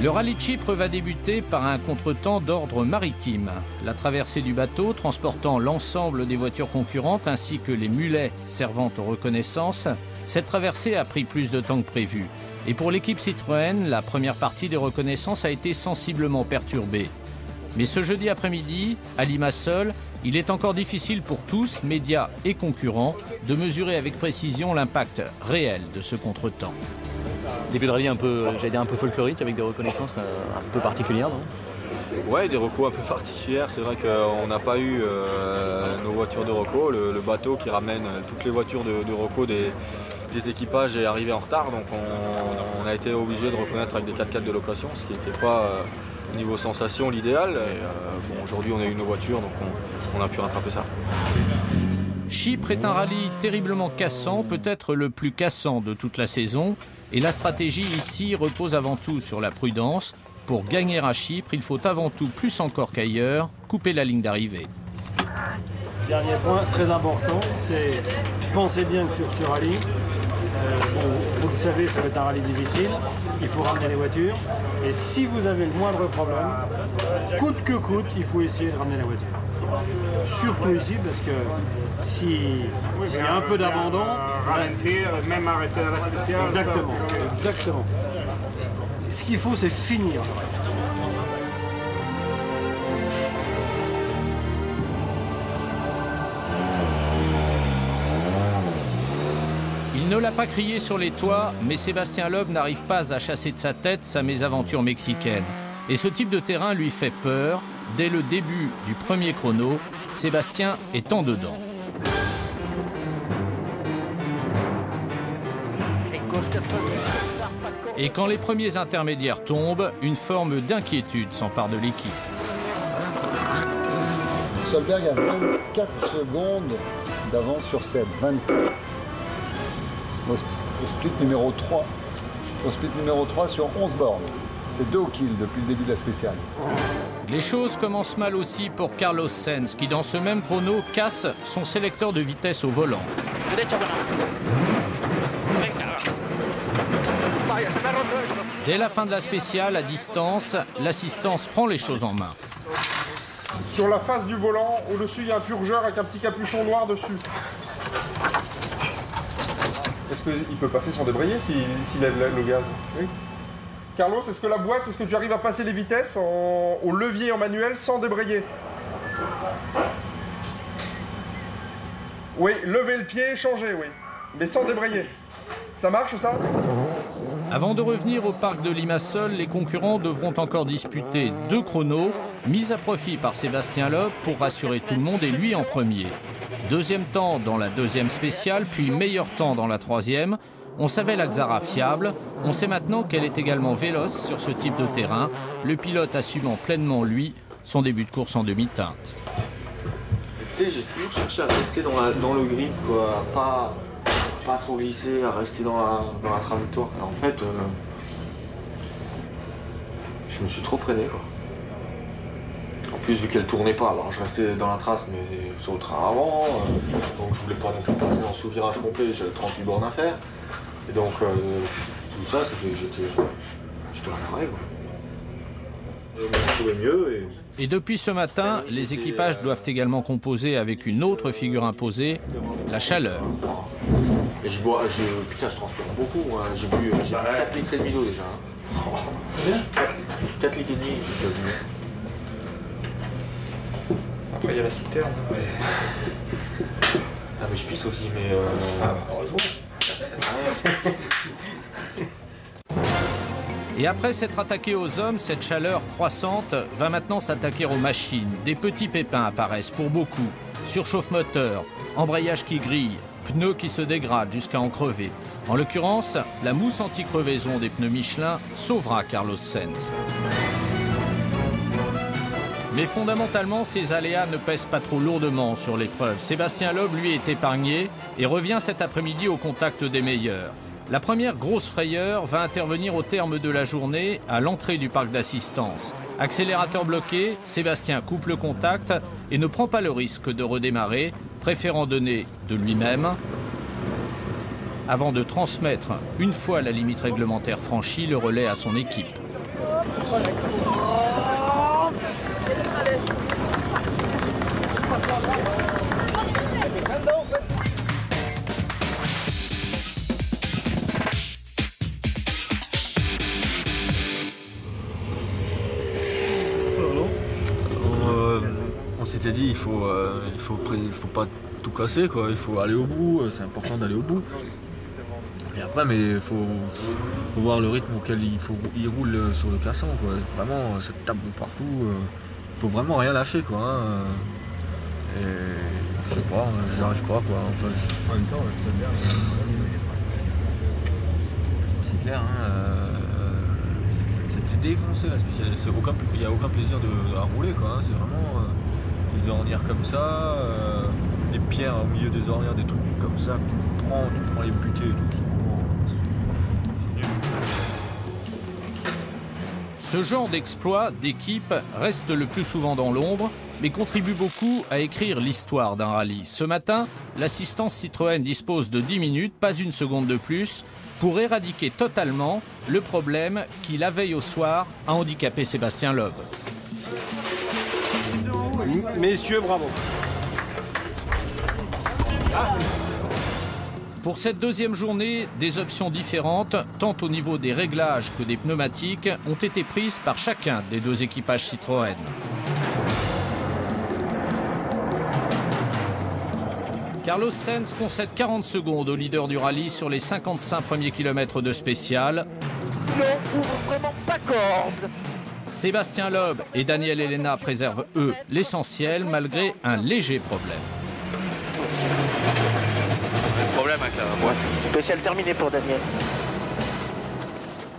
Le rallye de Chypre va débuter par un contretemps d'ordre maritime. La traversée du bateau transportant l'ensemble des voitures concurrentes ainsi que les mulets servant aux reconnaissances, cette traversée a pris plus de temps que prévu. Et pour l'équipe Citroën, la première partie des reconnaissances a été sensiblement perturbée. Mais ce jeudi après-midi, à Limassol, il est encore difficile pour tous, médias et concurrents, de mesurer avec précision l'impact réel de ce contretemps. Début de rallye un peu, j'allais dire un peu folklorique, avec des reconnaissances un peu particulières, non? Ouais, des recos un peu particulières. C'est vrai qu'on n'a pas eu nos voitures de reco. Le bateau qui ramène toutes les voitures de reco des équipages est arrivé en retard. Donc on a été obligé de reconnaître avec des 4x4 de location, ce qui n'était pas au niveau sensation l'idéal. Bon, aujourd'hui on a eu nos voitures, donc on a pu rattraper ça. Chypre est un rallye terriblement cassant, peut-être le plus cassant de toute la saison. Et la stratégie ici repose avant tout sur la prudence. Pour gagner à Chypre, il faut avant tout, plus encore qu'ailleurs, couper la ligne d'arrivée. Dernier point très important, c'est pensez bien que sur ce rallye, vous le savez, ça va être un rallye difficile, il faut ramener les voitures. Et si vous avez le moindre problème, coûte que coûte, il faut essayer de ramener la voiture. Surtout ici, parce que s'il y a un peu d'abandon, ralentir, même arrêter la spéciale. Exactement, exactement. Ce qu'il faut, c'est finir. Il ne l'a pas crié sur les toits, mais Sébastien Loeb n'arrive pas à chasser de sa tête sa mésaventure mexicaine. Et ce type de terrain lui fait peur. Dès le début du premier chrono, Sébastien est en dedans. Et quand les premiers intermédiaires tombent, une forme d'inquiétude s'empare de l'équipe. Solberg a 24 secondes d'avance sur Seb, 24. Au split numéro 3. Au split numéro 3 sur 11 bornes. C'est 2 au kill depuis le début de la spéciale. Les choses commencent mal aussi pour Carlos Sainz, qui dans ce même chrono casse son sélecteur de vitesse au volant. Dès la fin de la spéciale, à distance, l'assistance prend les choses en main. Sur la face du volant, au-dessus, il y a un purgeur avec un petit capuchon noir dessus. Est-ce qu'il peut passer sans débrayer s'il lève le gaz? Oui. Carlos, est-ce que la boîte, est-ce que tu arrives à passer les vitesses au levier en manuel sans débrayer? Oui, lever le pied, changer, oui. Mais sans débrayer. Ça marche, ça? Avant de revenir au parc de Limassol, les concurrents devront encore disputer 2 chronos, mis à profit par Sébastien Loeb pour rassurer tout le monde et lui en premier. Deuxième temps dans la deuxième spéciale, puis meilleur temps dans la troisième. On savait la Xara fiable, on sait maintenant qu'elle est également véloce sur ce type de terrain, le pilote assumant pleinement, lui, son début de course en demi-teinte. Tu sais, j'ai toujours cherché à rester dans le grip, quoi, pas trop glisser, à rester dans la trajectoire. Et en fait, je me suis trop freiné, quoi. En plus, vu qu'elle tournait pas, alors je restais dans la trace, mais sur le train avant, donc je voulais pas non plus passer dans ce virage complet, j'avais 38 bornes à faire. Et donc, tout ça, ça fait que j'étais à l'arrêt, quoi. Je me trouvais mieux. Et depuis ce matin, les équipages doivent également composer avec une autre figure imposée, la chaleur. Et putain, je transpire beaucoup, moi. J'ai bu 4 litres et demi d'eau déjà. Hein. 4 litres et demi, j'ai déjà bu. Après, il y a la citerne. Ouais. Ah, mais je pisse aussi, mais... heureusement. Et après s'être attaqué aux hommes, cette chaleur croissante va maintenant s'attaquer aux machines. Des petits pépins apparaissent pour beaucoup. Surchauffe moteur, embrayage qui grille, pneus qui se dégradent jusqu'à en crever. En l'occurrence, la mousse anti-crevaison des pneus Michelin sauvera Carlos Sainz. Mais fondamentalement, ces aléas ne pèsent pas trop lourdement sur l'épreuve. Sébastien Loeb, lui, est épargné et revient cet après-midi au contact des meilleurs. La première grosse frayeur va intervenir au terme de la journée à l'entrée du parc d'assistance. Accélérateur bloqué, Sébastien coupe le contact et ne prend pas le risque de redémarrer, préférant donner de lui-même avant de transmettre, une fois la limite réglementaire franchie, le relais à son équipe. On s'était dit il faut pas tout casser quoi, il faut aller au bout, c'est important d'aller au bout. Et après mais il faut voir le rythme auquel il roule sur le cassant quoi. Vraiment cette tape de partout, il faut vraiment rien lâcher quoi. Hein. Et je sais pas, j'y arrive pas quoi. Enfin, En même temps, c'est bien. c'est clair. C'était défoncé la spécialité. Il n'y a aucun plaisir à rouler quoi. Hein. C'est vraiment les ornières comme ça, les pierres au milieu des ornières, des trucs comme ça que tu prends les butées. C'est nul. Ce genre d'exploit d'équipe reste le plus souvent dans l'ombre, mais contribue beaucoup à écrire l'histoire d'un rallye. Ce matin, l'assistance Citroën dispose de 10 minutes, pas une seconde de plus, pour éradiquer totalement le problème qui, la veille au soir, a handicapé Sébastien Loeb. Messieurs, bravo. Pour cette deuxième journée, des options différentes, tant au niveau des réglages que des pneumatiques, ont été prises par chacun des deux équipages Citroën. Carlos Sainz concède 40 secondes au leader du rallye sur les 55 premiers kilomètres de spécial. Non, ouvre vraiment pas corde. Sébastien Loeb et Daniel Elena préservent, eux, l'essentiel malgré un léger problème. Problème avec la boîte. Spécial terminé pour Daniel.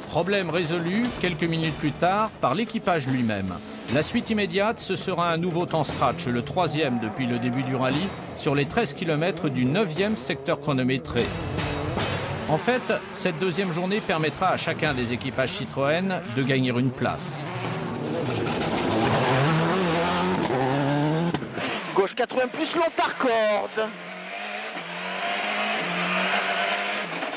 Problème résolu quelques minutes plus tard par l'équipage lui-même. La suite immédiate, ce sera un nouveau temps scratch, le 3e depuis le début du rallye, sur les 13 km du 9e secteur chronométré. En fait, cette deuxième journée permettra à chacun des équipages Citroën de gagner une place. Gauche 80 plus long par corde.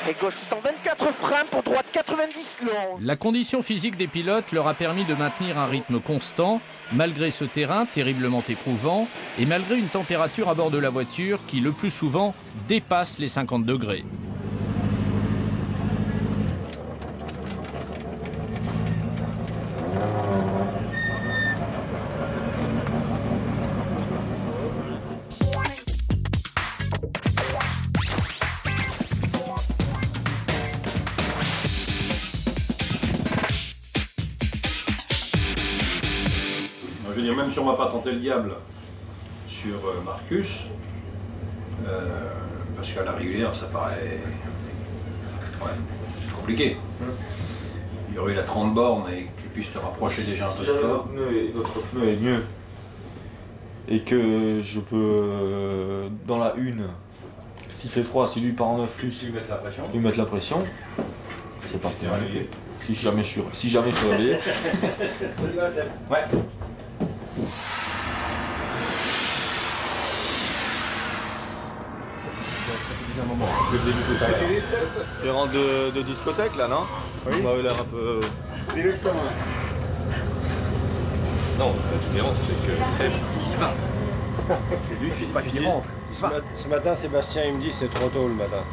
Et gauche 124 freins pour droite 90 long. La condition physique des pilotes leur a permis de maintenir un rythme constant, malgré ce terrain terriblement éprouvant et malgré une température à bord de la voiture qui, le plus souvent, dépasse les 50 degrés. Je veux dire, même si on ne va pas tenter le diable sur Marcus, parce qu'à la régulière, ça paraît compliqué. Il y aurait eu la 30 bornes et que tu puisses te rapprocher déjà un peu de ça. Notre pneu est mieux. Et que je peux, dans la une, s'il fait froid, si lui part en 9+, Lui mettre la pression. lui mettre la pression, c'est pas très réveillé. Si jamais je suis réveillé. Ouais. Les rangs de discothèque là, non? Oui. On avait l'air un peu. Non, la différence c'est que c'est qui va. C'est lui, C'est pas qui rentre. Ce matin, Sébastien, il me dit c'est trop tôt le matin.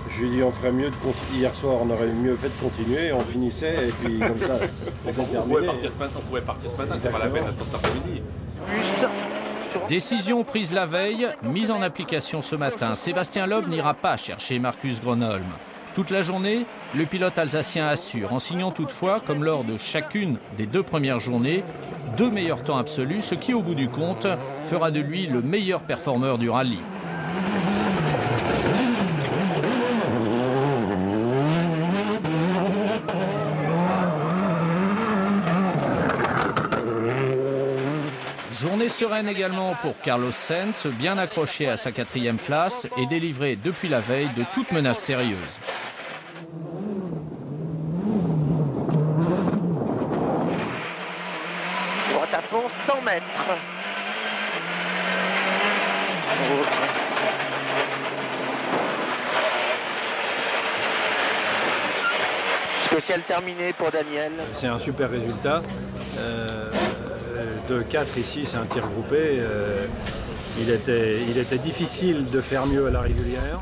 Je lui ai dit on ferait mieux de continuer. Hier soir, on aurait mieux fait de continuer, on finissait et puis comme ça, c'était On terminé. pouvait partir ce matin, c'est pas la peine d'attendre cet après-midi. Décision prise la veille, mise en application ce matin. Sébastien Loeb n'ira pas chercher Marcus Gronholm. Toute la journée, le pilote alsacien assure, en signant toutefois, comme lors de chacune des 2 premières journées, 2 meilleurs temps absolus, ce qui, au bout du compte, fera de lui le meilleur performeur du rallye. Journée sereine également pour Carlos Sainz, bien accroché à sa 4e place et délivré depuis la veille de toute menace sérieuse. Droite à fond, 100 mètres. Spécial terminé pour Daniel. C'est un super résultat. De 4 ici, c'est un tir groupé. Il était difficile de faire mieux à la régulière.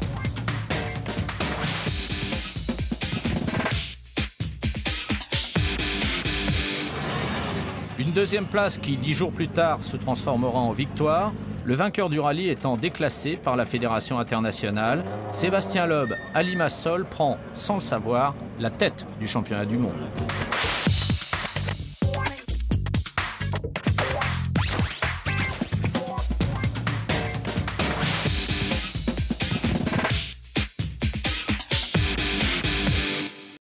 Une deuxième place qui, 10 jours plus tard, se transformera en victoire, le vainqueur du rallye étant déclassé par la Fédération internationale. Sébastien Loeb, à Limassol, prend, sans le savoir, la tête du championnat du monde.